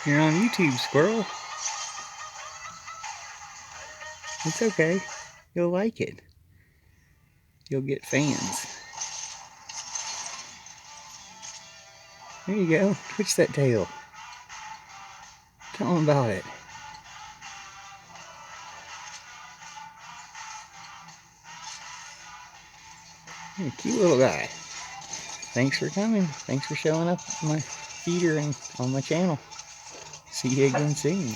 You're on YouTube, Squirrel. It's okay. You'll like it. You'll get fans. There you go. Twitch that tail. Tell them about it. You're a cute little guy. Thanks for coming. Thanks for showing up on my feeder and on my channel. See you again soon.